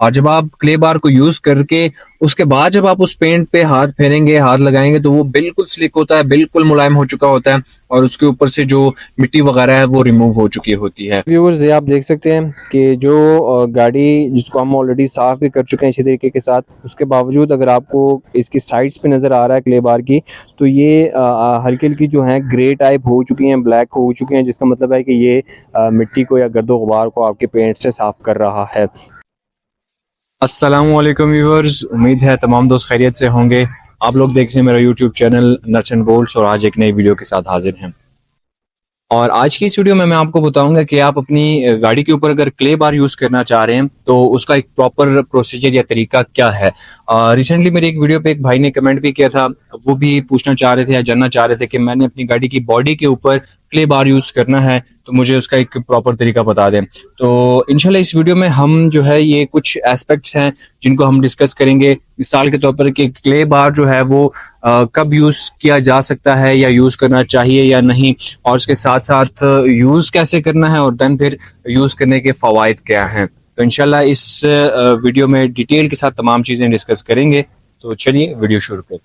और जब आप क्ले बार को यूज करके उसके बाद जब आप उस पेंट पे हाथ फेरेंगे, हाथ लगाएंगे, तो वो बिल्कुल स्लिक होता है, बिल्कुल मुलायम हो चुका होता है और उसके ऊपर से जो मिट्टी वगैरह है वो रिमूव हो चुकी होती है। व्यूअर्स, ये आप देख सकते हैं कि जो गाड़ी जिसको हम ऑलरेडी साफ़ भी कर चुके हैं इसी तरीके के साथ, उसके बावजूद अगर आपको इसकी साइड्स पे नज़र आ रहा है क्ले बार की, तो ये हल्की हल्की जो हैं ग्रे टाइप हो चुकी हैं, ब्लैक हो चुकी हैं, जिसका मतलब है कि ये मिट्टी को या गर्दो गुबार को आपके पेंट से साफ़ कर रहा है। अस्सलाम वालेकुम व्यूअर्स, उम्मीद है तमाम दोस्त खैरियत से होंगे। आप लोग देख रहे हैं मेरा YouTube channel Nuts and Bolts और आज एक नई वीडियो के साथ हाजिर हैं। और आज की इस वीडियो में मैं आपको बताऊंगा कि आप अपनी गाड़ी के ऊपर अगर क्ले बार यूज करना चाह रहे हैं तो उसका एक प्रॉपर प्रोसीजर या तरीका क्या है। रिसेंटली मेरी एक वीडियो पे एक भाई ने कमेंट भी किया था, वो भी पूछना चाह रहे थे या जानना चाह रहे थे कि मैंने अपनी गाड़ी की बॉडी के ऊपर क्ले बार यूज करना है तो मुझे उसका एक प्रॉपर तरीका बता दें। तो इंशाल्लाह इस वीडियो में हम जो है ये कुछ एस्पेक्ट्स हैं जिनको हम डिस्कस करेंगे। मिसाल के तौर पर कि क्ले बार जो है वो कब यूज किया जा सकता है या यूज करना चाहिए या नहीं, और उसके साथ साथ यूज कैसे करना है और देन फिर यूज करने के फवायद क्या हैं। तो इंशाल्लाह इस वीडियो में डिटेल के साथ तमाम चीजें डिस्कस करेंगे। तो चलिए वीडियो शुरू करें।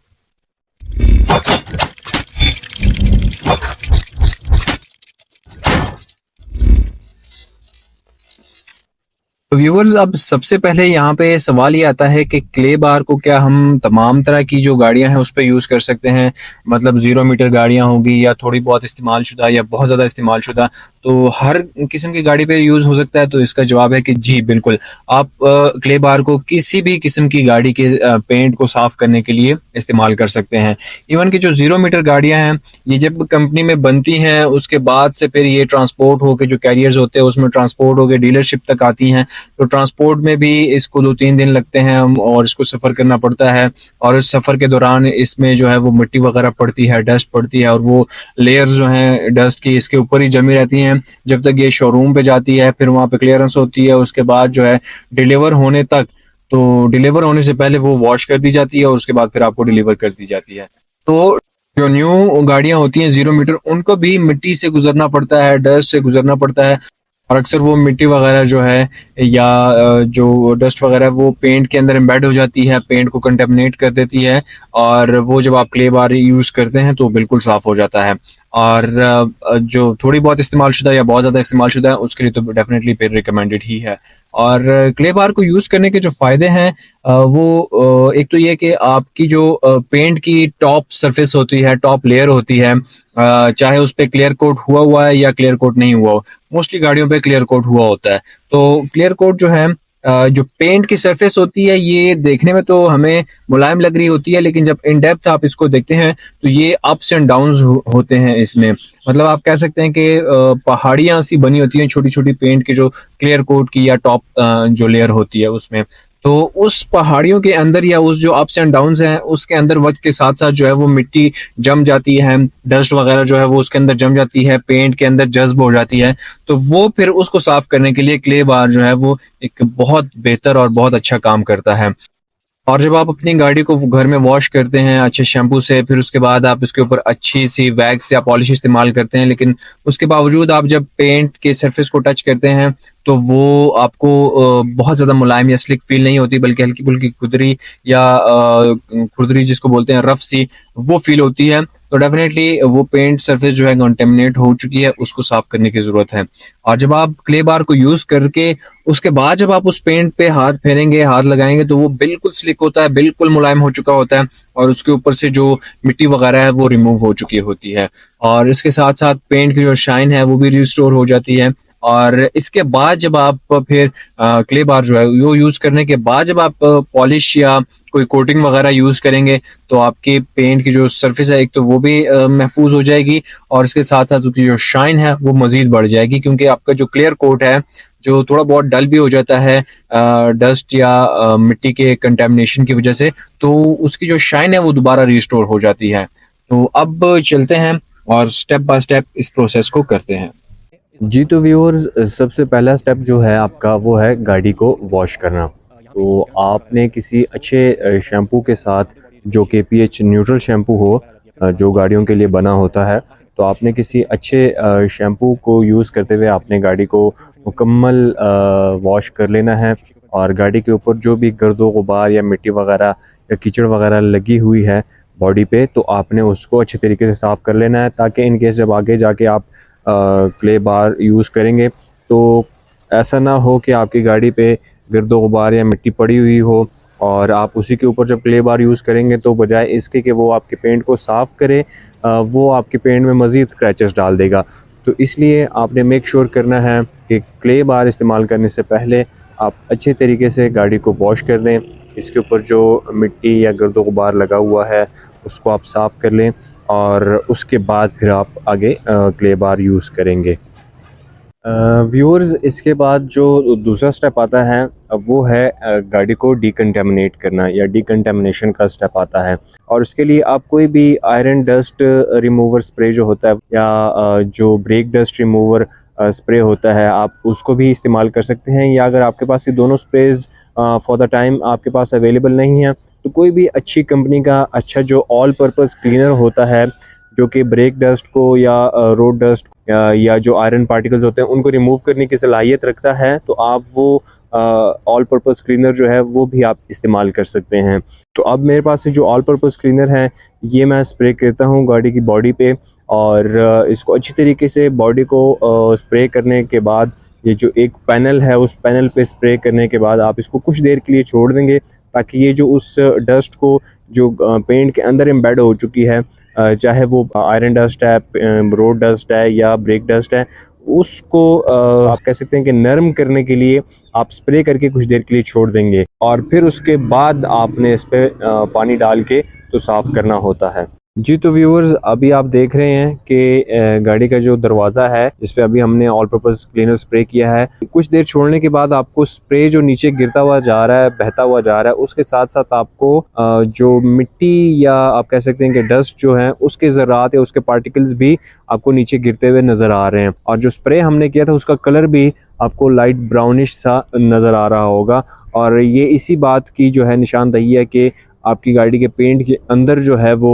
तो व्यूवर्स, अब सबसे पहले यहाँ पे सवाल ये आता है कि क्ले बार को क्या हम तमाम तरह की जो गाड़ियां हैं उस पर यूज़ कर सकते हैं, मतलब 0 मीटर गाड़ियां होगी या थोड़ी बहुत इस्तेमाल शुदा या बहुत ज़्यादा इस्तेमाल शुदा, तो हर किस्म की गाड़ी पे यूज़ हो सकता है। तो इसका जवाब है कि जी बिल्कुल, आप क्ले बार को किसी भी किस्म की गाड़ी के पेंट को साफ करने के लिए इस्तेमाल कर सकते हैं। इवन की जो 0 मीटर गाड़ियां हैं, ये जब कंपनी में बनती हैं उसके बाद से फिर ये ट्रांसपोर्ट होकर जो कैरियर्स होते हैं उसमें ट्रांसपोर्ट होकर डीलरशिप तक आती हैं। तो ट्रांसपोर्ट में भी इसको 2-3 दिन लगते हैं और इसको सफ़र करना पड़ता है। और इस सफ़र के दौरान इसमें जो है वो मिट्टी वगैरह पड़ती है, डस्ट पड़ती है और वो लेयर्स जो हैं डस्ट की इसके ऊपर ही जमी रहती हैं जब तक ये शोरूम पे जाती है। फिर वहाँ पे क्लियरेंस होती है, उसके बाद जो है डिलीवर होने तक, तो डिलीवर होने से पहले वो वॉश कर दी जाती है और उसके बाद फिर आपको डिलीवर कर दी जाती है। तो जो न्यू गाड़ियां होती हैं 0 मीटर, उनको भी मिट्टी से गुजरना पड़ता है, डस्ट से गुजरना पड़ता है। और अक्सर वो मिट्टी वगैरह जो है या जो डस्ट वगैरह वो पेंट के अंदर एम्बेड हो जाती है, पेंट को कंटेमिनेट कर देती है और वो जब आप क्ले बार यूज़ करते हैं तो बिल्कुल साफ़ हो जाता है। और जो थोड़ी बहुत इस्तेमाल शुदा या बहुत ज़्यादा इस्तेमाल शुदा है उसके लिए तो डेफिनेटली फिर रिकमेंडेड ही है। और क्ले बार को यूज़ करने के जो फ़ायदे हैं वो एक तो ये कि आपकी जो पेंट की टॉप सरफेस होती है, टॉप लेयर होती है, चाहे उस पे क्लियर कोट हुआ हुआ है या क्लियर कोट नहीं हुआ हो, मोस्टली गाड़ियों पे क्लियर कोट हुआ होता है। तो क्लियर कोट जो है, जो पेंट की सरफेस होती है, ये देखने में तो हमें मुलायम लग रही होती है, लेकिन जब इन डेप्थ आप इसको देखते हैं तो ये अप्स एंड डाउन्स होते हैं इसमें। मतलब आप कह सकते हैं कि पहाड़ियां सी बनी होती हैं छोटी छोटी पेंट की, जो क्लियर कोट की या टॉप जो लेयर होती है उसमें। तो उस पहाड़ियों के अंदर या उस जो अप्स एंड डाउन्स हैं उसके अंदर वक्त के साथ साथ जो है वो मिट्टी जम जाती है, डस्ट वगैरह जो है वो उसके अंदर जम जाती है, पेंट के अंदर जज्ब हो जाती है। तो वो फिर उसको साफ करने के लिए क्ले बार जो है वो एक बहुत बेहतर और बहुत अच्छा काम करता है। और जब आप अपनी गाड़ी को घर में वॉश करते हैं अच्छे शैम्पू से, फिर उसके बाद आप इसके ऊपर अच्छी सी वैक्स या पॉलिश इस्तेमाल करते हैं, लेकिन उसके बावजूद आप जब पेंट के सरफेस को टच करते हैं तो वो आपको बहुत ज़्यादा मुलायम या स्लिक फील नहीं होती, बल्कि हल्की फुल्की खुरदरी या खुरदरी जिसको बोलते हैं, रफ सी, वो फील होती है। तो डेफिनेटली वो पेंट सरफेस जो है कंटेमिनेट हो चुकी है, उसको साफ करने की ज़रूरत है। और जब आप क्ले बार को यूज़ करके उसके बाद जब आप उस पेंट पे हाथ फेरेंगे, हाथ लगाएंगे, तो वो बिल्कुल स्लिक होता है, बिल्कुल मुलायम हो चुका होता है और उसके ऊपर से जो मिट्टी वगैरह है वो रिमूव हो चुकी होती है। और इसके साथ साथ पेंट की जो शाइन है वो भी रिस्टोर हो जाती है। और इसके बाद जब आप फिर क्ले बार जो है वो यूज करने के बाद जब आप पॉलिश या कोई कोटिंग वगैरह यूज करेंगे तो आपके पेंट की जो सरफेस है एक तो वो भी महफूज हो जाएगी और इसके साथ साथ उसकी जो शाइन है वो मजीद बढ़ जाएगी, क्योंकि आपका जो क्लियर कोट है जो थोड़ा बहुत डल भी हो जाता है डस्ट या मिट्टी के कंटेमिनेशन की वजह से, तो उसकी जो शाइन है वो दोबारा रिस्टोर हो जाती है। तो अब चलते हैं और स्टेप बाय स्टेप इस प्रोसेस को करते हैं। जी, तो व्यूअर्स, सबसे पहला स्टेप जो है आपका वो है गाड़ी को वॉश करना। तो आपने किसी अच्छे शैम्पू के साथ, जो कि पीएच न्यूट्रल शैम्पू हो, जो गाड़ियों के लिए बना होता है, तो आपने किसी अच्छे शैम्पू को यूज़ करते हुए आपने गाड़ी को मुकम्मल वॉश कर लेना है। और गाड़ी के ऊपर जो भी गर्दो गुबार या मिट्टी वगैरह या कीचड़ वगैरह लगी हुई है बॉडी पे, तो आपने उसको अच्छे तरीके से साफ़ कर लेना है, ताकि इन केस जब आगे जाके आप क्ले बार यूज़ करेंगे तो ऐसा ना हो कि आपकी गाड़ी पे गर्दो गुबार या मिट्टी पड़ी हुई हो और आप उसी के ऊपर जब क्ले बार यूज़ करेंगे तो बजाय इसके कि वो आपके पेंट को साफ़ करे, वो आपके पेंट में मज़ीद स्क्रैचेस डाल देगा। तो इसलिए आपने मेक श्योर करना है कि क्ले बार इस्तेमाल करने से पहले आप अच्छे तरीके से गाड़ी को वॉश कर लें, इसके ऊपर जो मिट्टी या गर्दो गुबार लगा हुआ है उसको आप साफ़ कर लें और उसके बाद फिर आप आगे क्ले बार यूज़ करेंगे। व्यूअर्स, इसके बाद जो दूसरा स्टेप आता है वो है गाड़ी को डिकंटामिनेट करना या डिकंटामिनेशन का स्टेप आता है। और उसके लिए आप कोई भी आयरन डस्ट रिमूवर स्प्रे जो होता है या जो ब्रेक डस्ट रिमूवर स्प्रे होता है, आप उसको भी इस्तेमाल कर सकते हैं। या अगर आपके पास ये दोनों स्प्रेज फॉर द टाइम आपके पास अवेलेबल नहीं है तो कोई भी अच्छी कंपनी का अच्छा जो ऑल पर्पज़ क्लीनर होता है जो कि ब्रेक डस्ट को या रोड डस्ट या जो आयरन पार्टिकल्स होते हैं उनको रिमूव करने की सलाहियत रखता है, तो आप वो ऑल पर्पज़ क्लीनर जो है वो भी आप इस्तेमाल कर सकते हैं। तो अब मेरे पास जो ऑल पर्पज़ क्लीनर है ये मैं स्प्रे करता हूँ गाड़ी की बॉडी पे, और इसको अच्छी तरीके से बॉडी को स्प्रे करने के बाद ये जो एक पैनल है उस पैनल पे स्प्रे करने के बाद आप इसको कुछ देर के लिए छोड़ देंगे, ताकि ये जो उस डस्ट को जो पेंट के अंदर एम्बेड हो चुकी है, चाहे वो आयरन डस्ट है, रोड डस्ट है या ब्रेक डस्ट है, उसको आप कह सकते हैं कि नरम करने के लिए आप स्प्रे करके कुछ देर के लिए छोड़ देंगे और फिर उसके बाद आपने इस पे पानी डाल के तो साफ़ करना होता है। जी तो व्यूअर्स, अभी आप देख रहे हैं कि गाड़ी का जो दरवाज़ा है इस पे अभी हमने ऑल पर्पज़ क्लीनर स्प्रे किया है। कुछ देर छोड़ने के बाद आपको स्प्रे जो नीचे गिरता हुआ जा रहा है, बहता हुआ जा रहा है, उसके साथ साथ आपको जो मिट्टी या आप कह सकते हैं कि डस्ट जो है उसके ज़रात या उसके पार्टिकल्स भी आपको नीचे गिरते हुए नज़र आ रहे हैं। और जो स्प्रे हमने किया था उसका कलर भी आपको लाइट ब्राउनिश सा नज़र आ रहा होगा, और ये इसी बात की जो है निशानदही है कि आपकी गाड़ी के पेंट के अंदर जो है वो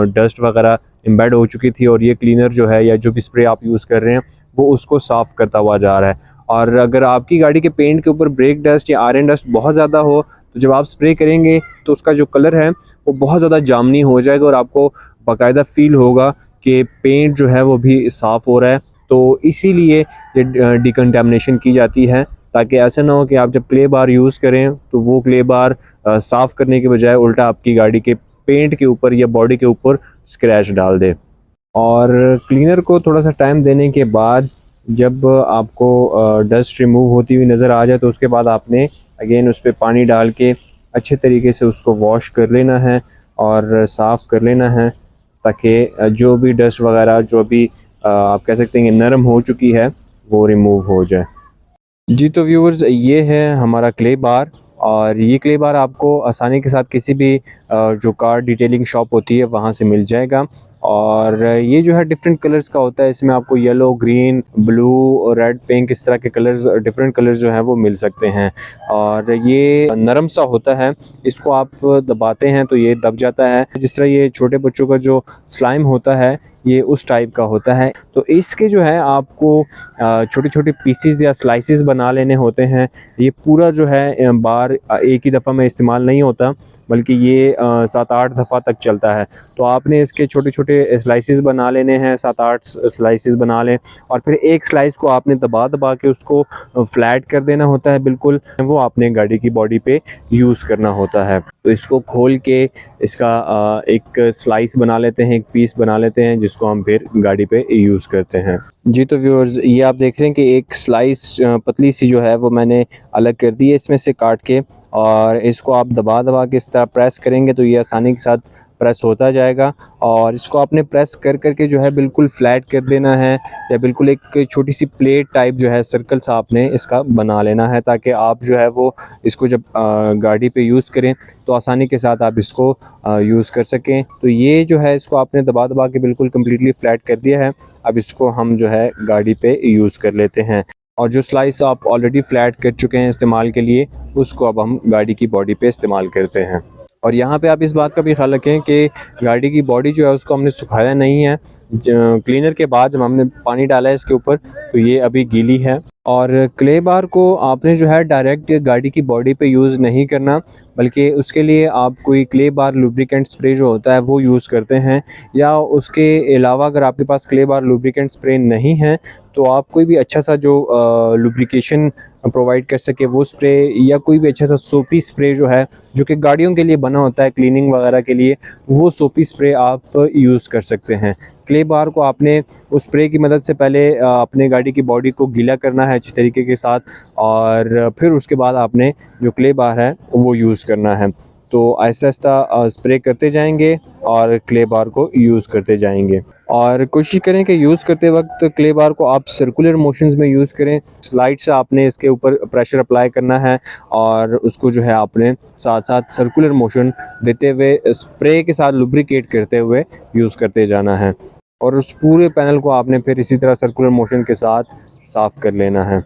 डस्ट वगैरह एम्बेड हो चुकी थी, और ये क्लीनर जो है या जो भी स्प्रे आप यूज़ कर रहे हैं वो उसको साफ़ करता हुआ जा रहा है। और अगर आपकी गाड़ी के पेंट के ऊपर ब्रेक डस्ट या आयरन डस्ट बहुत ज़्यादा हो तो जब आप स्प्रे करेंगे तो उसका जो कलर है वो बहुत ज़्यादा जामनी हो जाएगा और आपको बाकायदा फ़ील होगा कि पेंट जो है वो भी साफ़ हो रहा है। तो इसीलिए ये डिकंटामिनेशन की जाती है, ताकि ऐसा ना हो कि आप जब क्ले बार यूज़ करें तो वो क्ले बार साफ़ करने के बजाय उल्टा आपकी गाड़ी के पेंट के ऊपर या बॉडी के ऊपर स्क्रैच डाल दे। और क्लीनर को थोड़ा सा टाइम देने के बाद जब आपको डस्ट रिमूव होती हुई नज़र आ जाए तो उसके बाद आपने अगेन उस पर पानी डाल के अच्छे तरीके से उसको वॉश कर लेना है और साफ़ कर लेना है, ताकि जो भी डस्ट वगैरह जो भी आप कह सकते हैं कि नरम हो चुकी है वो रिमूव हो जाए। जी तो व्यूअर्स, ये है हमारा क्ले बार, और ये क्ले बार आपको आसानी के साथ किसी भी जो कार डिटेलिंग शॉप होती है वहाँ से मिल जाएगा। और ये जो है डिफरेंट कलर्स का होता है, इसमें आपको yellow, green, blue, red, pink इस तरह के कलर्स, डिफरेंट कलर्स जो हैं वो मिल सकते हैं। और ये नरम सा होता है, इसको आप दबाते हैं तो ये दब जाता है। जिस तरह ये छोटे बच्चों का जो स्लाइम होता है ये उस टाइप का होता है। तो इसके जो है आपको छोटे छोटे पीसीज या स्लाइसेस बना लेने होते हैं। ये पूरा जो है बार एक ही दफ़ा में इस्तेमाल नहीं होता, बल्कि ये 7-8 दफ़ा तक चलता है। तो आपने इसके छोटे छोटे स्लाइसेस बना लेने हैं, 7-8 स्लाइसेस बना लें, और फिर एक स्लाइस को आपने दबा दबा के उसको फ्लैट कर देना होता है बिल्कुल, वो आपने गाड़ी की बॉडी पे यूज़ करना होता है। तो इसको खोल के इसका एक स्लाइस बना लेते हैं, एक पीस बना लेते हैं, जिसको हम फिर गाड़ी पे यूज़ करते हैं। जी तो व्यूअर्स, ये आप देख रहे हैं कि एक स्लाइस पतली सी जो है वो मैंने अलग कर दी है इसमें से काट के, और इसको आप दबा दबा के इस तरह प्रेस करेंगे तो ये आसानी के साथ प्रेस होता जाएगा। और इसको आपने प्रेस कर करके जो है बिल्कुल फ्लैट कर देना है, या बिल्कुल एक छोटी सी प्लेट टाइप जो है सर्कल सा आपने इसका बना लेना है, ताकि आप जो है वो इसको जब गाड़ी पे यूज़ करें तो आसानी के साथ आप इसको यूज़ कर सकें। तो ये जो है इसको आपने दबा दबा के बिल्कुल कम्प्लीटली फ्लैट कर दिया है। अब इसको हम जो है गाड़ी पे यूज़ कर लेते हैं, और जो स्लाइस आप ऑलरेडी फ्लैट कर चुके हैं इस्तेमाल के लिए, उसको अब हम गाड़ी की बॉडी पे इस्तेमाल करते हैं। और यहाँ पे आप इस बात का भी ख्याल रखें कि गाड़ी की बॉडी जो है उसको हमने सुखाया नहीं है। क्लीनर के बाद जब हमने पानी डाला है इसके ऊपर तो ये अभी गीली है। और क्ले बार को आपने जो है डायरेक्ट गाड़ी की बॉडी पे यूज़ नहीं करना, बल्कि उसके लिए आप कोई क्ले बार लुब्रिकेंट स्प्रे जो होता है वो यूज़ करते हैं, या उसके अलावा अगर आपके पास क्ले बार लुब्रिकेंट स्प्रे नहीं है तो आप कोई भी अच्छा सा जो लुब्रिकेशन प्रोवाइड कर सके वो स्प्रे, या कोई भी अच्छा सा सोपी स्प्रे जो है जो कि गाड़ियों के लिए बना होता है क्लीनिंग वगैरह के लिए, वो सोपी स्प्रे आप यूज़ कर सकते हैं। क्ले बार को आपने उस स्प्रे की मदद से पहले अपने गाड़ी की बॉडी को गीला करना है अच्छी तरीके के साथ, और फिर उसके बाद आपने जो क्ले बार है वो यूज़ करना है। तो आहिस्ता आहिस्ता स्प्रे करते जाएंगे और क्ले बार को यूज़ करते जाएंगे, और कोशिश करें कि यूज़ करते वक्त क्ले बार को आप सर्कुलर मोशंस में यूज़ करें। स्लाइड से आपने इसके ऊपर प्रेशर अप्लाई करना है और उसको जो है आपने साथ साथ सर्कुलर मोशन देते हुए स्प्रे के साथ लुब्रिकेट करते हुए यूज़ करते जाना है, और उस पूरे पैनल को आपने फिर इसी तरह सर्कुलर मोशन के साथ साफ़ कर लेना है।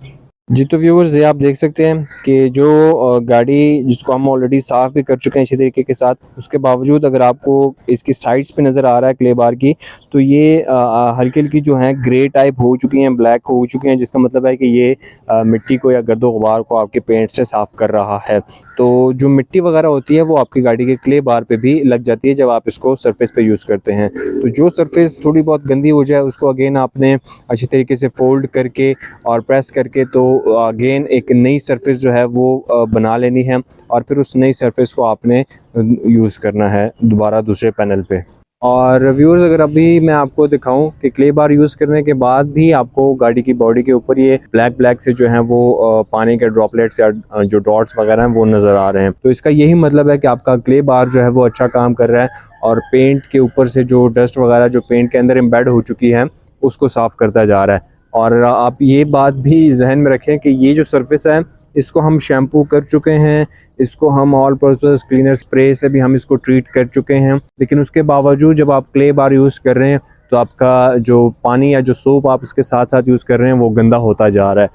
जी, तो व्यूअर्स ये आप देख सकते हैं कि जो गाड़ी जिसको हम ऑलरेडी साफ़ भी कर चुके हैं इसी तरीके के साथ, उसके बावजूद अगर आपको इसकी साइड्स पे नज़र आ रहा है क्ले बार की, तो ये हल्की-हल्की जो हैं ग्रे टाइप हो चुकी हैं, ब्लैक हो चुकी हैं, जिसका मतलब है कि ये मिट्टी को या गर्दो-गुबार को आपके पेंट से साफ़ कर रहा है। तो जो मिट्टी वगैरह होती है वो आपकी गाड़ी के क्ले बार पे भी लग जाती है जब आप इसको सरफेस पे यूज़ करते हैं। तो जो सरफेस थोड़ी बहुत गंदी हो जाए उसको अगेन आपने अच्छी तरीके से फ़ोल्ड करके और प्रेस करके तो अगेन एक नई सरफेस जो है वो बना लेनी है, और फिर उस नई सरफेस को आपने यूज़ करना है दोबारा दूसरे पैनल पे। और व्यूअर्स अगर अभी मैं आपको दिखाऊं कि क्ले बार यूज़ करने के बाद भी आपको गाड़ी की बॉडी के ऊपर ये ब्लैक ब्लैक से जो हैं वो पानी के ड्रॉपलेट्स या जो डॉट्स वगैरह हैं वो नज़र आ रहे हैं, तो इसका यही मतलब है कि आपका क्ले बार जो है वो अच्छा काम कर रहा है, और पेंट के ऊपर से जो डस्ट वगैरह जो पेंट के अंदर एम्बेड हो चुकी है उसको साफ़ करता जा रहा है। और आप ये बात भी जहन में रखें कि ये जो सरफेस है इसको हम शैम्पू कर चुके हैं, इसको हम ऑल पर्पस क्लीनर स्प्रे से भी हम इसको ट्रीट कर चुके हैं, लेकिन उसके बावजूद जब आप क्ले बार यूज़ कर रहे हैं तो आपका जो पानी या जो सोप आप उसके साथ साथ यूज़ कर रहे हैं वो गंदा होता जा रहा है।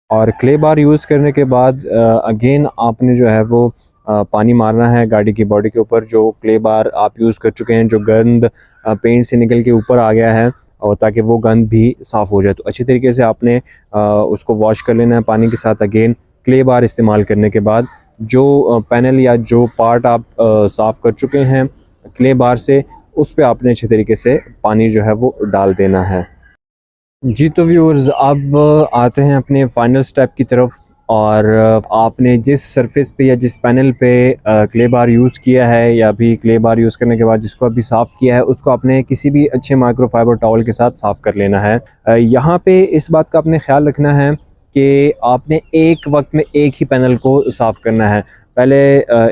और क्ले बार यूज़ करने के बाद अगेन आपने जो है वो पानी मारना है गाड़ी की बॉडी के ऊपर, जो क्ले बार आप यूज़ कर चुके हैं, जो गंद पेंट से निकल के ऊपर आ गया है, और ताकि वो गंद भी साफ़ हो जाए। तो अच्छी तरीके से आपने उसको वॉश कर लेना है पानी के साथ अगेन क्ले बार इस्तेमाल करने के बाद। जो पैनल या जो पार्ट आप साफ़ कर चुके हैं क्ले बार से, उस पे आपने अच्छे तरीके से पानी जो है वो डाल देना है। जी, तो व्यूअर्स अब आते हैं अपने फाइनल स्टेप की तरफ, और आपने जिस सरफेस पे या जिस पैनल पे क्ले बार यूज़ किया है, या भी क्ले बार यूज़ करने के बाद जिसको अभी साफ़ किया है, उसको आपने किसी भी अच्छे माइक्रोफाइबर टॉवल के साथ साफ़ कर लेना है। यहाँ पे इस बात का आपने ख्याल रखना है कि आपने एक वक्त में एक ही पैनल को साफ़ करना है। पहले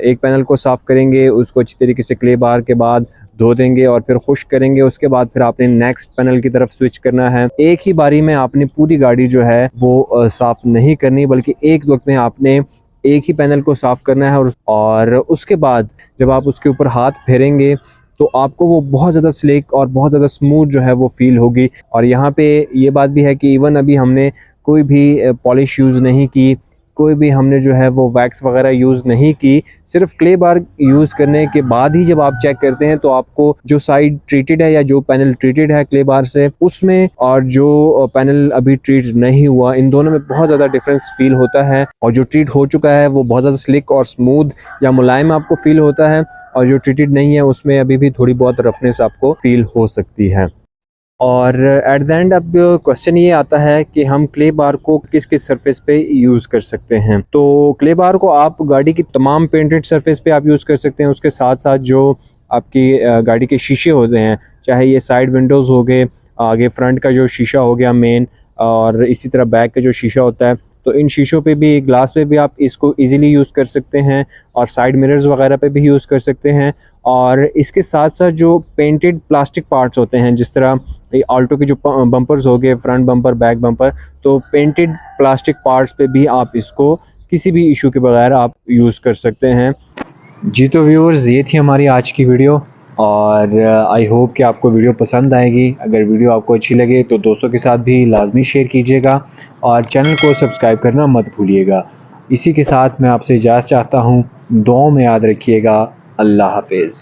एक पैनल को साफ़ करेंगे, उसको अच्छी तरीके से क्ले बार के बाद धो देंगे और फिर खुश्क करेंगे, उसके बाद फिर आपने नेक्स्ट पैनल की तरफ स्विच करना है। एक ही बारी में आपने पूरी गाड़ी जो है वो साफ़ नहीं करनी, बल्कि एक वक्त में आपने एक ही पैनल को साफ़ करना है, और उसके बाद जब आप उसके ऊपर हाथ फेरेंगे तो आपको वो बहुत ज़्यादा स्लिक और बहुत ज़्यादा स्मूथ जो है वो फील होगी। और यहाँ पे ये बात भी है कि इवन अभी हमने कोई भी पॉलिश यूज़ नहीं की, कोई भी हमने जो है वो वैक्स वगैरह यूज़ नहीं की, सिर्फ क्ले बार यूज़ करने के बाद ही जब आप चेक करते हैं तो आपको जो साइड ट्रीटेड है या जो पैनल ट्रीटेड है क्ले बार से उसमें, और जो पैनल अभी ट्रीट नहीं हुआ, इन दोनों में बहुत ज़्यादा डिफरेंस फील होता है। और जो ट्रीट हो चुका है वो बहुत ज़्यादा स्लिक और स्मूथ या मुलायम आपको फील होता है, और जो ट्रीटेड नहीं है उसमें अभी भी थोड़ी बहुत रफनेस आपको फील हो सकती है। और एट द एंड अब क्वेश्चन ये आता है कि हम क्ले बार को किस किस सरफेस पे यूज़ कर सकते हैं। तो क्ले बार को आप गाड़ी की तमाम पेंटेड सरफेस पे आप यूज़ कर सकते हैं। उसके साथ साथ जो आपकी गाड़ी के शीशे होते हैं, चाहे ये साइड विंडोज़ हो गए, आगे फ्रंट का जो शीशा हो गया मेन, और इसी तरह बैक का जो शीशा होता है, तो इन शीशों पे भी, ग्लास पे भी आप इसको इजीली यूज़ कर सकते हैं, और साइड मिरर्स वगैरह पे भी यूज़ कर सकते हैं। और इसके साथ साथ जो पेंटेड प्लास्टिक पार्ट्स होते हैं, जिस तरह ऑल्टो के जो बम्पर्स हो गए, फ्रंट बम्पर, बैक बम्पर, तो पेंटेड प्लास्टिक पार्ट्स पे भी आप इसको किसी भी इशू के बगैर आप यूज़ कर सकते हैं। जी, तो व्यूअर्स ये थी हमारी आज की वीडियो, और आई होप कि आपको वीडियो पसंद आएगी। अगर वीडियो आपको अच्छी लगे तो दोस्तों के साथ भी लाजमी शेयर कीजिएगा, और चैनल को सब्सक्राइब करना मत भूलिएगा। इसी के साथ मैं आपसे इजाज़त चाहता हूँ। दुआओं में याद रखिएगा। अल्लाह हाफिज़।